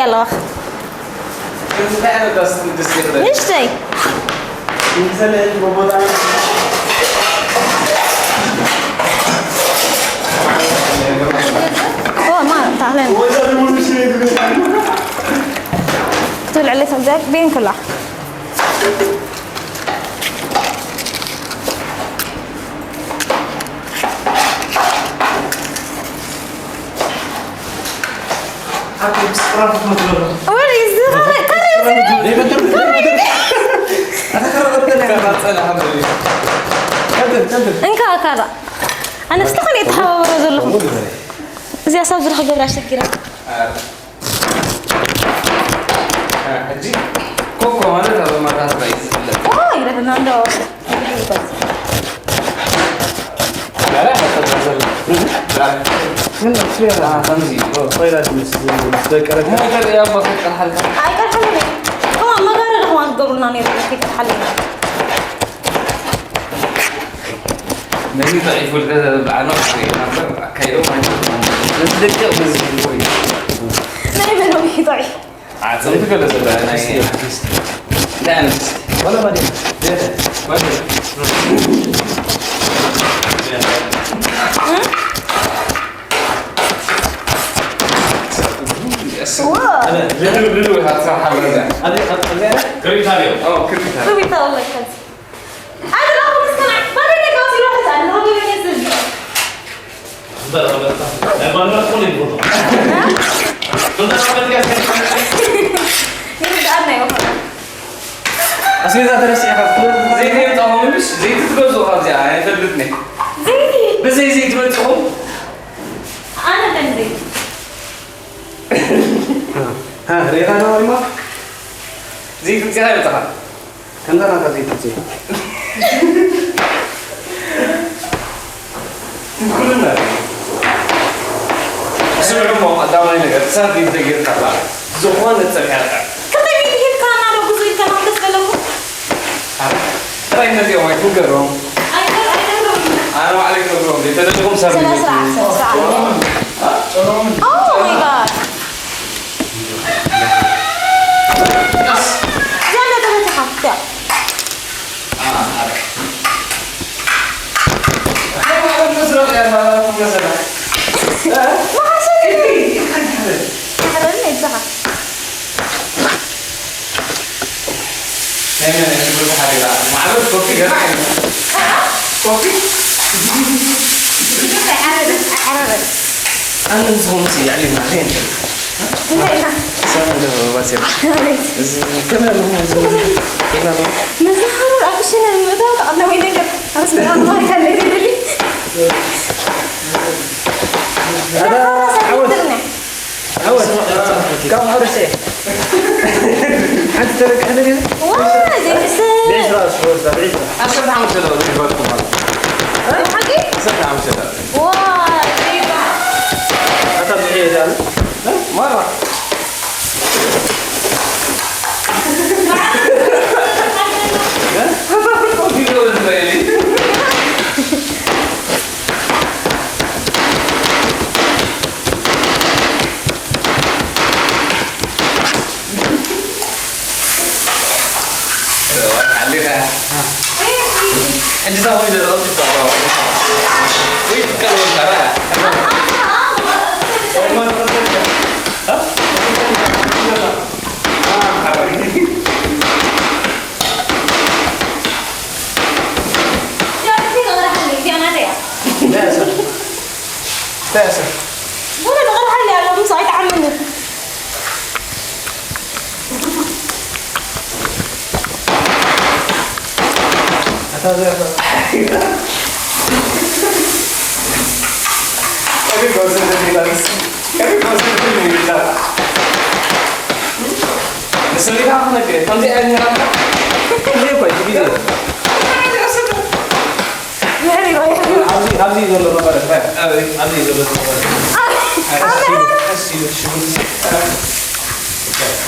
يلا واخ ليش زي ما تعالين طلع عليه سمزاك بين كلها انك كذا انا استقني اتحاور ورزلهم زي اصاب زرخ قبل اشكيره اجي كوكو مالها ما راس بايز واي لكن عنده لا لا لا من أصلها خمسين طيرات مستقرة ما قال يا أبغى الحل هاي كحلني هو ما قال له ما قبلنا نيجي كحلنا نبي ضعيف الغذاء على نفسي أنا كيلو ما نصدق ومزين قوي ما يبغى ضعيف عاد تقول له أنا لا أنا ولا بدي ما أنا لولو هتصراحة مرة أنا كريم تابيو كريم تابيو الله يخليك هذا لا هو مستمع ما بدي أقول واحد أنا هو بينزل لا ما أنا أقول لك برضه كنت أقول لك يرجع لنا يا أخي أصلي ذا ترى أخاف زي كيف تعمل مش زي تتجوزوا هذا يعني فلتني زيتي بس زي تبغون أنا تنزل ها ريحان ولا زي كنت كذا بتاعها كان ده أنا زي كلنا سمعوا ما دام أنا قلت سافي تغير كذا زمان تسمعها كذا يجي كان على بزوج كان عم تسأله ترى إن اليوم يكون كرام أنا ما عليك نقولهم دي تدريهم سافي سرعة أوه ماي جاد يلا تبغى تحط ما حسيت حررني الزهر معروف كوفي جماعي كوفي حررت أنا نزومتي يعني معين سامي بس كمان هو زوجي كمان مزهر أبشنا المدار أنا وين أجد أسمع الله يخليني هذا عود كم هذا شيء أنت ترك هذا كذا واه زي كسر ليش راس فوز ده ليش أصلا عم تدور في بالكم هذا حقي أصلا عم تدور واه أنت بيجي ده مرة أنت سوي ده رأسي صعب. وين تكلم كلام؟ تاسع ولا بغير حالي على مو صايد عمني Every person that he loves, every person that he loves. Misalnya apa lagi? Nanti airnya apa? ليه كويس كده عبدي دول ما بعرف عبدي دول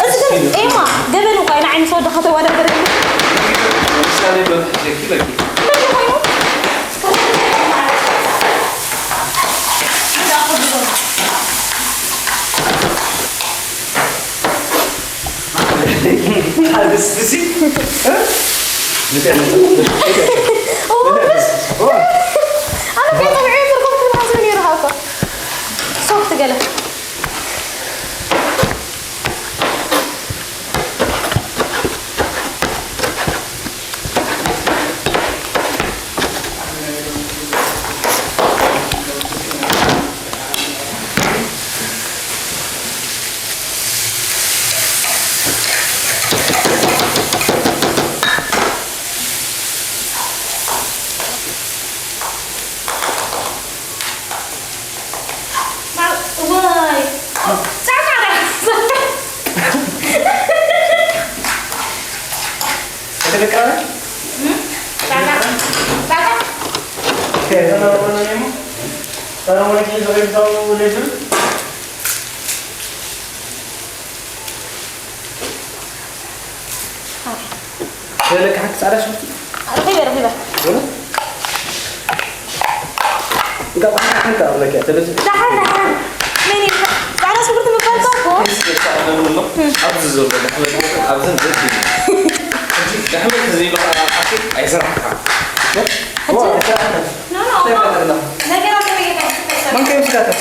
اسكت ايما قبل وقايل عين صوت خطوه ولا برد misalnya lagi lagi. أنا في طبيعي تركب في الحصول يرهقه صوت قاله لك حق على شو؟ رهيبة قطع أنت أقولك يا تلوز. دحين مني تعال صبرت مكان كوكو. أبز الزول أبز الزول. دحين تزيد بقى أكيد أيسر. لا كده من كيف سكتة؟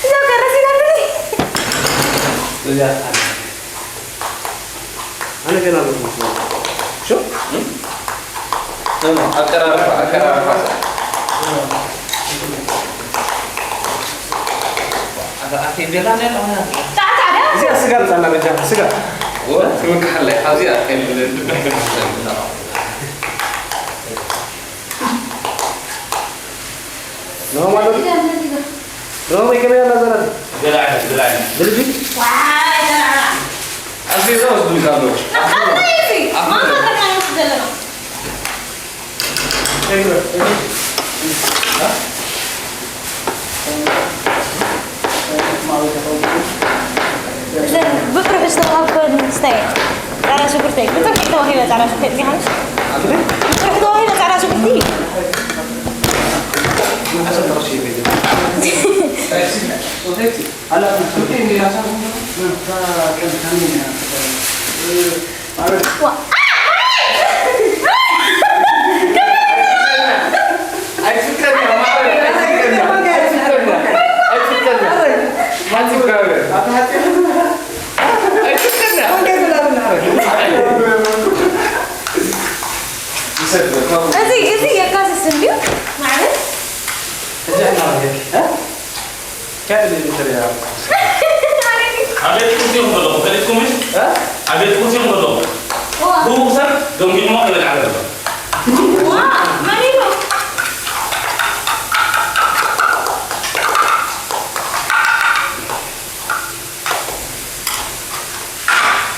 لا كده سكتة. أنا فين أقول لك؟ شو؟ No, أكرر. أكيد بيلا نلا. تعال. زي السجارة أنا رجع سجارة. وكم كحلة حظي أكيد. نو ما له. نو ما يكمل أنا زمان. دلعي. دلبي. واي دلع. أصلي ده وش دول كانوا. نخلصي. ما نقدر نوصل. بكره اشتغل كون ستاي على شكرتك بتروح دوهيلة على شكرتك هاش بتروح دوهيلة على شكرتك عشان ترشي فيديو. هلا بتقولي لي عشان كان كمين. ازي يا كاس السنديو معلش كان اللي بتريها. عبيت كرسي مغلق خليكم ايش؟ عبيت كرسي مغلق هو بصر دون جمعة إلى العالم ما نيجو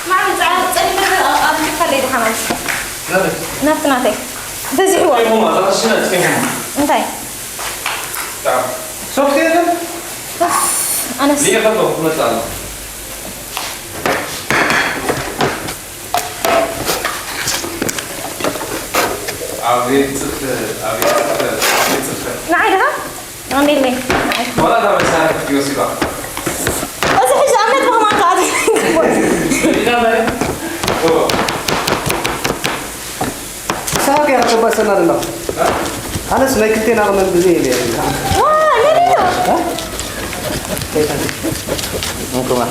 معلش تعال أنا خلي ده حماس نفناتي بس هو هم هذا الشيء تفهم انتي تعال شوف كده. بس أنا ليه خطوة مثلا عبيد نعيدها عندي لي ولا ده بس أنا في وسيلة بس حاجة أنا ما قاعد ساق يا أخي بس أنا لا. أنا سمعت كنتين أنا من بزيل يعني. واه ليه ممكن ما.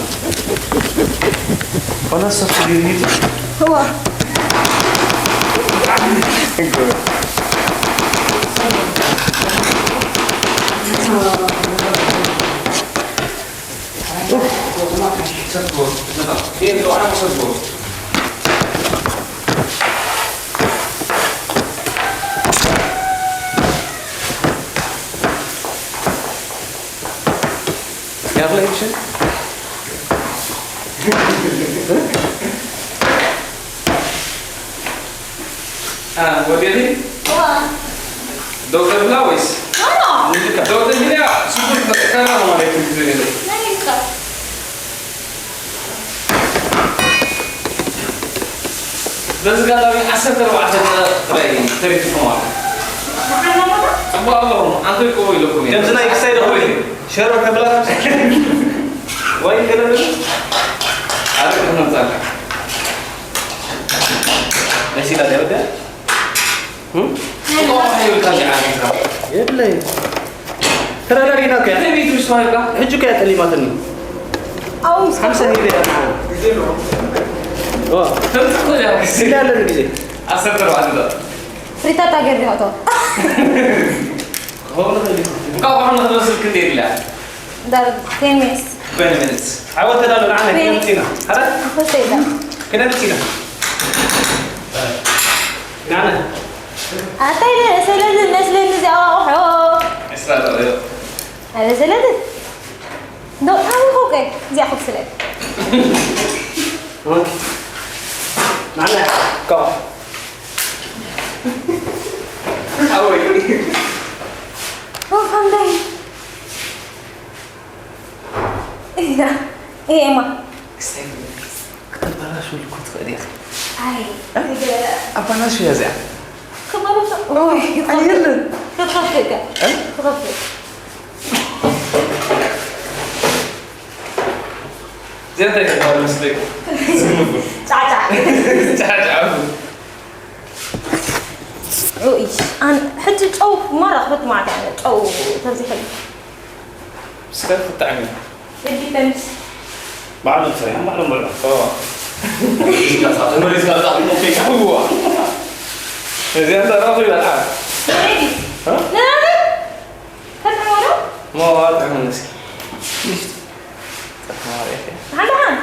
أنا صرت جديد. هو يلا يمشي. وديني هو دكتور بلاويس أنا دكتور بلا شوف كان ما عليك تدري لا يسكت بس قال لي حسب لو عشان تراين تري تفهم الله الله أنت كوي لكم كم سنة يكسر هوي. شهر كبلا. وين كده بس عارف احنا نطلع ماشي كده يا ولد والله هي الكاجي عارف يبلي ترى لا رينا كده تبي تمشي معك حجو كده كلماتني أو خمسة هي ده واه تمسكوا يا لا لا كده أصلا ترى عندنا فريتا تاجر دي هاتو هو اللي مقاوم عنا توصل كثير لا دار 10 minutes 20 minutes عاود تدل معنا كده نتينا هذا بس إذا كده نتينا معنا أتاي سلاد الناس اللي نزي أوه إسرائيل هذا سلاد دو أنا أوكي زي أخذ سلاد اوكي معنا كو أوي أوه فهمتني إيه ده إيه إما كنت شو الكنت فادي أي أبا أنا شو يا زين كمان اوه يلا تخفيك تخفيك زين تاني كمان مسلك تعال تعال عويش أنا حتى أو مرة أخذت معك يعني أو تمسك بس كيف التعامل بدي تمس معلوم سريع معلوم ولا المريض قال تعال ممكن هو زين أنت راضي ولا لا ها؟ لا كم عمره؟ ما هو هذا من نسي ليش ما أعرف عن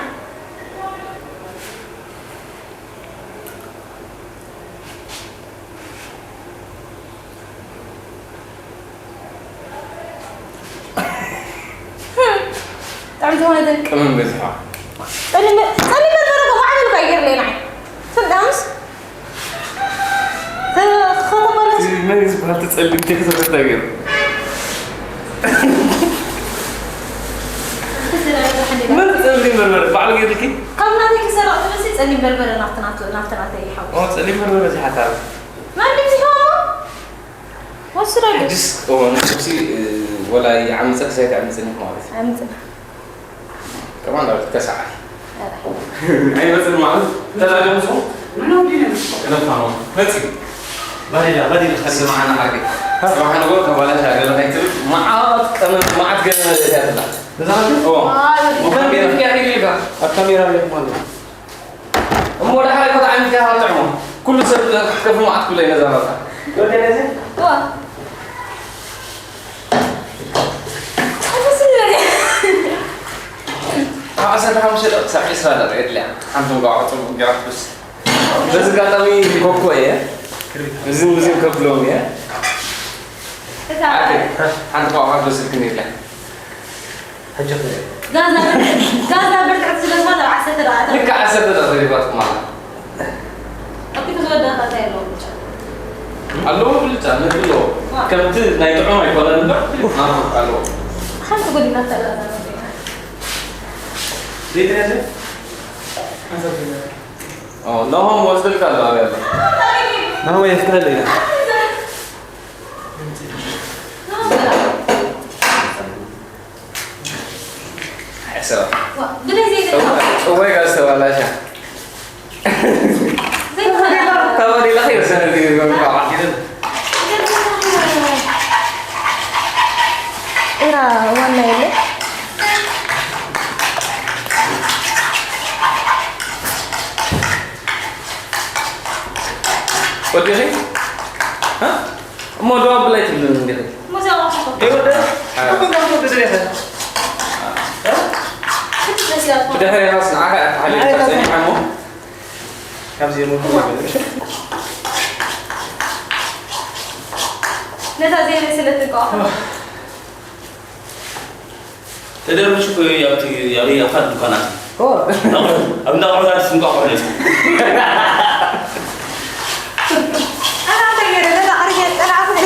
تعمل هون ذلك كمان بزحة قال لي بالبركة ما عمل غير لي معي صدقت خطب ولا ما يسمع تسأل أنت كيف تغير ما تسألني بربر بعد غير كي قبل ما تيجي سرعة بس يسألني بربر نعطينا يحاول ما تسألني بربر زي حتى ما عندي زحمة وش رأيك؟ جس هو نفسي ولا يعمل سكسة يعمل سنة ما أعرف عمت كمان لو تكسع أي بس المعروف لا جم صوت منو دينا أنا فاهم نسي بدي بس معنا حاجة راح نقول كبلا شغلة هاي ترى ما عاد قلنا هذا بزاف ممكن بينا في هذه اللي بقى الكاميرا اللي مالي مو ده حاجة عن فيها طعمه كل سر كيف ما عاد كلنا زمان قلت يا نازل هو بس أصلا هم شيء سامي سهل رأيت لي عندهم قاعدة بس قاعدة كوكوية بزين كبلون يا عندك قاعدة بس كنير له حجة غازة برتعد سلسلة هذا عسى ترى لك عسى تدريبات معنا أبي تزود هذا تايلو ألو بلتان نقولو كم تد نايت عمر يقول لنا ألو خلنا تقول لنا ثلاثة دي نازل لا هم وصل كذا هذا ما هو يفتح لي حسنا بدي زي هو يقال سوى لا شيء زي ما تبغى لا خير سنة دي يقول إيرا وانا يلي What sih? Hah? Mau doa bela itu belum gitu? ما شاء الله شكرا ايه ده ما كان بس ليه Udah hari harus agak hari ini kamu. كم زي مو نتا زي رسالة القهوة تدري شو يا أخذ بكنا هو أبدا أقعد أسمع قهوة أنا أتغير أنا أرجع أنا أفهم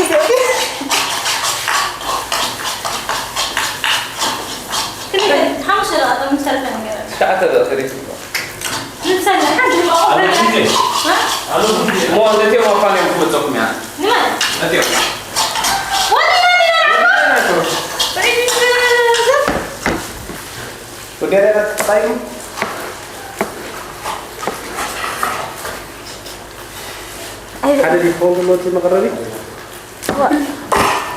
كنت حمش الأطعمة مختلفة من غيرها Kata dah tadi. نتسنى حاجة ما أنا كذي ها أنا كذي Mau nanti mau apa yang aku coknya? نعم Nanti. وانا ماني انا عارفه ودي أنا تطيب هذا اللي فوق الموت المغربي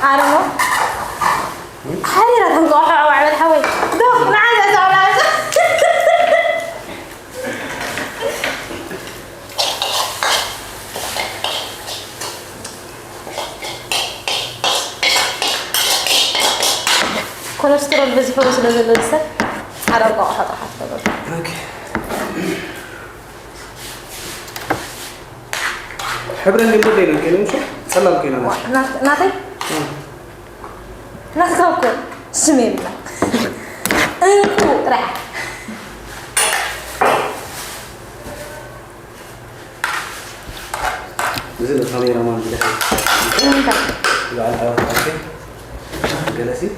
عارفه حريرة تنقوح وعمل حوي دوخ نعاد أسوي كوليسترول بزي فلوس لسه على القوح حتى اوكي حبر اللي بدينا كده نمشي سلام كده نعطي نعطي سميرنا انكو راح نزل الكاميرا مان بدي انت لا اوكي جلسي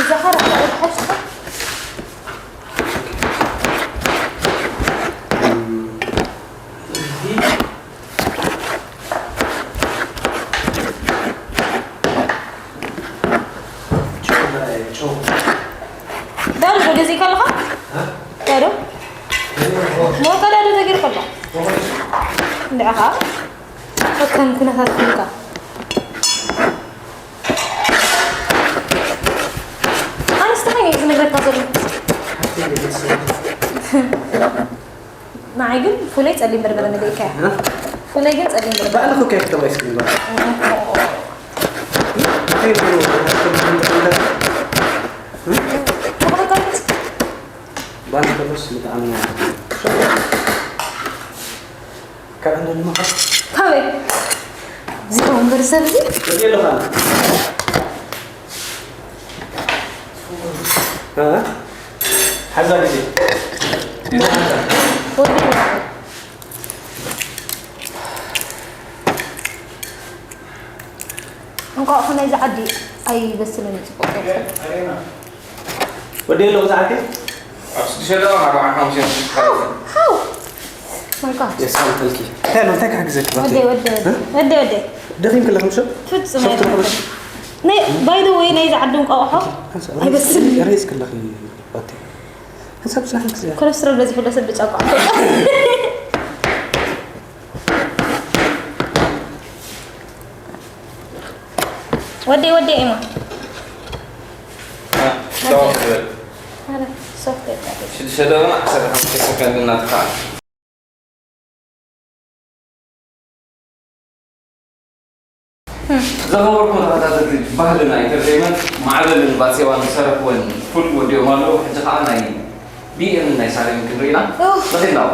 زهرة الحشرة دارو جزي كلها دارو مو كلا تغير كلها ندعها فكان كنا هاتفنكا أنا استحي إذا نقدر تصل معاقل فوليت اللي بربنا نديكه فوليت اللي بربنا بقى لكم كيف تبغى يسكن بقى كيف بان بس متعامل كان عنده المحل كوي زيهم برسالتي ودي له خان ها حزة دي انقع هنا إذا عدي أي بس من ودي له زعتي شو أنا هاو ماي جاد يا سلام تلكي حلو تك حق زك ودي دخين كلهم شو فوت ني باي ذا واي ني عندهم قوحه اي بس رئيس كله باتي حسب صحك زي كوليسترول بزي فلوس بتقع ودي ايما هذا سوفت شو ده أنا أحسن كيف كان لنا تفعل زغوركم هذا بهلنا يكرمن معلل الباسي وانصرف وان فل وديو مالو حتى أنا بي إن ناس على يمكن رينا ما تناو